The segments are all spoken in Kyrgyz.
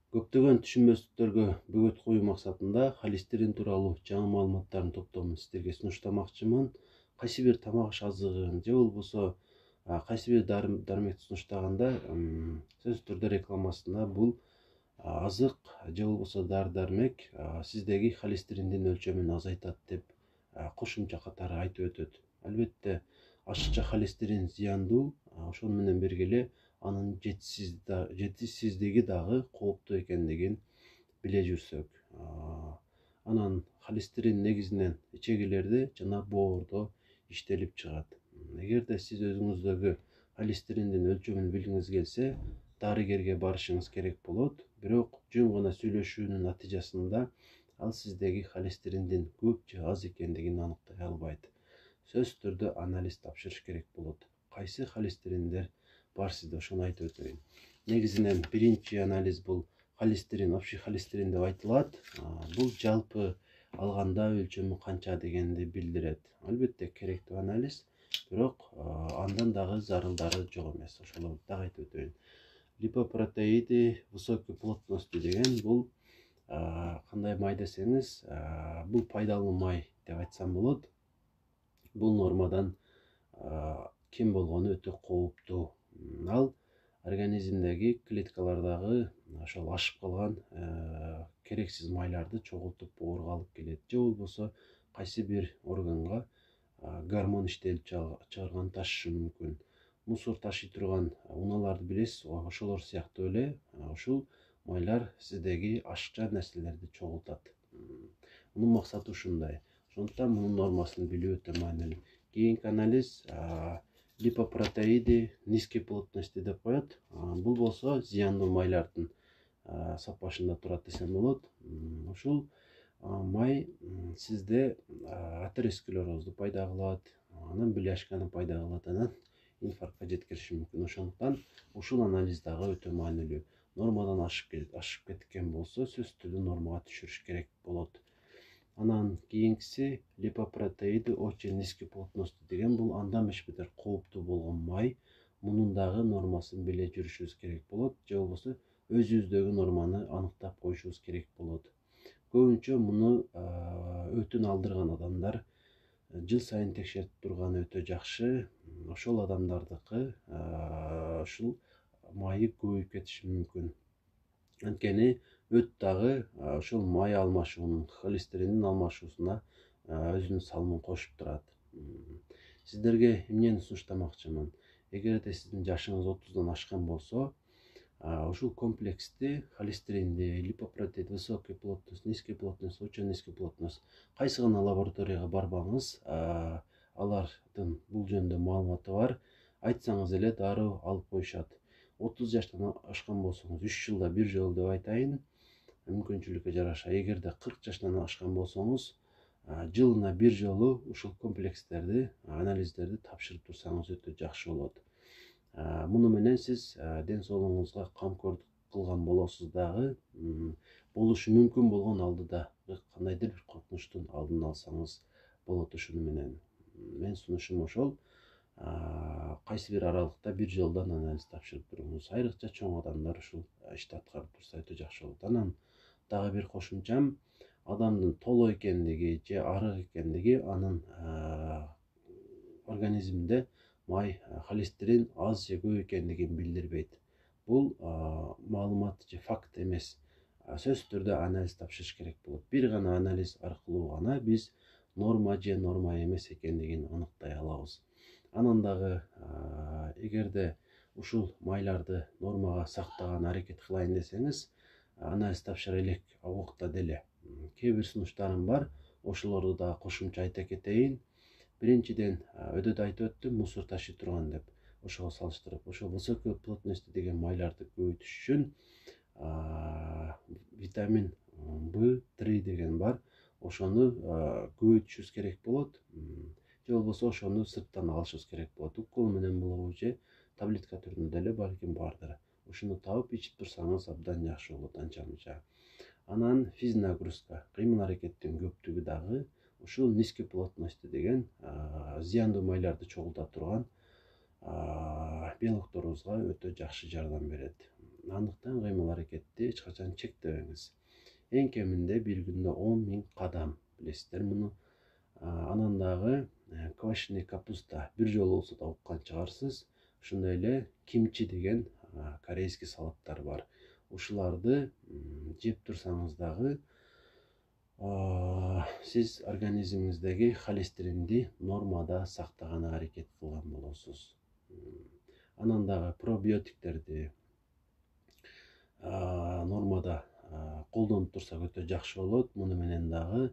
Көптөгөн түшүнбөстүктөргө бөгөт коюу максатында холестерин тууралуу жаңы маалыматтардын топтомун сиздерге сунуштамакчымын. Кайсы бир тамак аш азыгын же болбосо кайсы бир дармекти сунуштаганда сөзсүз түрдө рекламасында бул азык же болбосо дары-дармек сиздеги холестериндин өлчөмүн азайтат деп кошумча катары айтып өтөт. Албетте ашыкча холестерин зыяндуу, ошону менен бирге эле анын жетишсиздиги дагы кооптуу экендигин биле жүрсөк. Анан холестерин негизинен ичегилерде жана боордо иштелип чыгат. Эгерде сиз өзүңүздөгү холестериндин өлчөмүн билгиңиз келсе, дарыгерге барышыңыз керек болот. Бирок жөн гана сүйлөшүүнүн натыйжасында ал сиздеги холестериндин көп же аз экендигин аныктай албайт. Сөзсүз түрдө анализ тапшырыш керек болот. Кайсы холестериндер бар сизде, ошону айтып өтөйүн. Негизинен биринчи анализ бул холестерин, общий холестерин деп айтылат. Бул жалпы алганда өлчөмү канча дегенди билдирет. Албетте керектүү анализ, бирок андан дагы зарылдары жок эмес. Ошолорду дагы айтып өтөйүн. Липопротеиды высокой плотности деген бул кандай май десеңиз, бул пайдалуу май деп айтсам болот. Бул нормадан кем болгону өтө кооптуу. Ал организмдеги клеткалардагы ошол ашып калган керексиз майларды чогултуп боорго алып келет. Же болбосо кайсы бир органга гормон иштелип чыгарган ташышы мүмкүн. Мусор ташый турган унааларды билесиз, ошолор сыяктуу эле ушул майлар сиздеги ашыкча нерселерди чогултат. Мунун максаты ушундай. Ошондуктан мунун нормасын билүү өтө маанилүү. Кийинки анализ липопротеиды низкой плотности деп коет. Бул болсо зыяндуу майлардын сапашында турат десем болот. Ушул май сизде атеросклерозду пайда кылат, анан бляшканы пайда кылат, анан инфарктка жеткириши мүмкүн. Ошондуктан ушул анализ дагы өтө маанилүү. Нормадан ашып кеткен болсо, сөзсүз түрдө нормага түшүрүш керек болот. Анан кийинкиси липопротеиды очень низкой плотности деген бул андан бешбетер кооптуу болгон май. Мунун дагы нормасын биле жүрүшүбүз керек болот, же болбосо өзүбүздөгү норманы аныктап коюшубуз керек болот. Көбүнчө муну өтүн алдырган адамдар жыл сайын текшерип турганы өтө жакшы. Ошол адамдардыкы ушул майы көбөйүп кетиши мүмкүн. Анткени өт дагы ошол май алмашуунун, холестериндин алмашуусуна өзүнүн салымын кошуп турат. Сиздерге эмнени сунуштамакчымын? Эгерде сиздин жашыңыз 30-дан ашкан болсо, ушул комплексти холестеринди, липопротеид, высокой плотность, низкой плотность, очень низкой плотность кайсы гана лабораторияга барбаңыз, алардын бул жөнүндө маалыматы бар. Айтсаңыз эле дароо алып коюшат. 30 жаштан ашкан болсоңуз 3 жылда бир жолу деп айтайын, мүмкүнчүлүккө жараша. Эгерде 40 жаштан ашкан болсоңуз, жылына бир жолу ушул комплекстерди, анализдерди тапшырып турсаңыз өтө жакшы болот. Муну менен сиз ден соолугуңузга камкордук кылган болосуз дагы, болушу мүмкүн болгон алдыда кандайдыр бир коркунучтун алдын алсаңыз болот ушуну менен. Мен сунушум ошол. Кайсы бир аралыкта бир жолдон анализ тапшырып туруңуз. Айрыкча чоң адамдар ушул ишти аткарып турса өтө жакшы болот. Анан дагы бир кошумчам, адамдын толо экендиги же арык экендиги анын организминде май, холестерин аз же көп экендигин билдирбейт. Бул маалымат же факт эмес. Сөзсүз түрдө анализ тапшырыш керек болот. Бир гана анализ аркылуу гана биз норма же норма эмес экендигин аныктай алабыз. Анан дагы эгерде ушул майларды нормага сактаган аракет кылайын десеңиз, анализ тапшыра элек убакта деле кээ бир сунуштарым бар. Ошолорду да кошумча айта кетейин. Биринчиден, өдөдө айтып өттүм, мусор ташый турган деп. Ошого салыштырып, ошол высокой плотности деген майларды көбөйтүш үчүн витамин B3 деген бар. Ошону көбөйтүшүбүз керек болот. Же болбосо ошону сырттан алышыбыз керек болот. Укол менен болобу же таблетка түрүндө деле балким бардыр. Ушуну табып ичип турсаңыз абдан жакшы болот анча-мынча. Анан физнагрузка, кыймыл аракеттин көптүгү дагы ушул низкой плотности деген зыяндуу майларды чогулта турган белокторубузга өтө жакшы жардам берет. Андыктан кыймыл аракетти эч качан чектебеңиз. Эң кеминде бир күндө 10.000 кадам, билесиздер муну. Анан дагы квашеный капуста бир жолу болсо да уккан чыгарсыз. Ошондой эле кимчи деген корейский салаттар бар. Ушуларды жеп турсаңыз дагы сиз организмиңиздеги холестеринди нормада сактаганга аракет кылган болосуз. Анан дагы пробиотиктерди нормада колдонуп турсак өтө жакшы болот. Муну менен дагы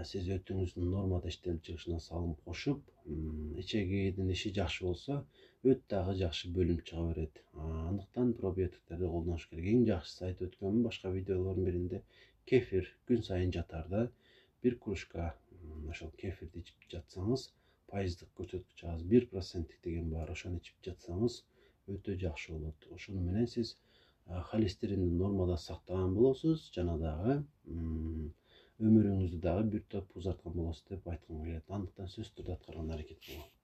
сиз өтүңүздүн нормада иштелип чыгышына салым кошуп, ичегидин иши жакшы болсо, өт дагы жакшы бөлүнүп чыга берет. Андыктан пробиотиктерди колдонуш керек. Эң жакшысы айтып өткөнмүн башка видеолордун биринде, кефир күн сайын жатарда бир кружка ошол кефирди ичип жатсаңыз, пайыздык көрсөткүч аз 1% деген бар. Ошону ичип жатсаңыз өтө жакшы болот. Ошону менен сиз холестеринди нормада сактаган болосуз, жана дагы өмүрүңүздү дагы бир топ узарткан болосуз деп айткым келет. Андыктан сөзсүз түрдө аткарганга аракет кылыңыз.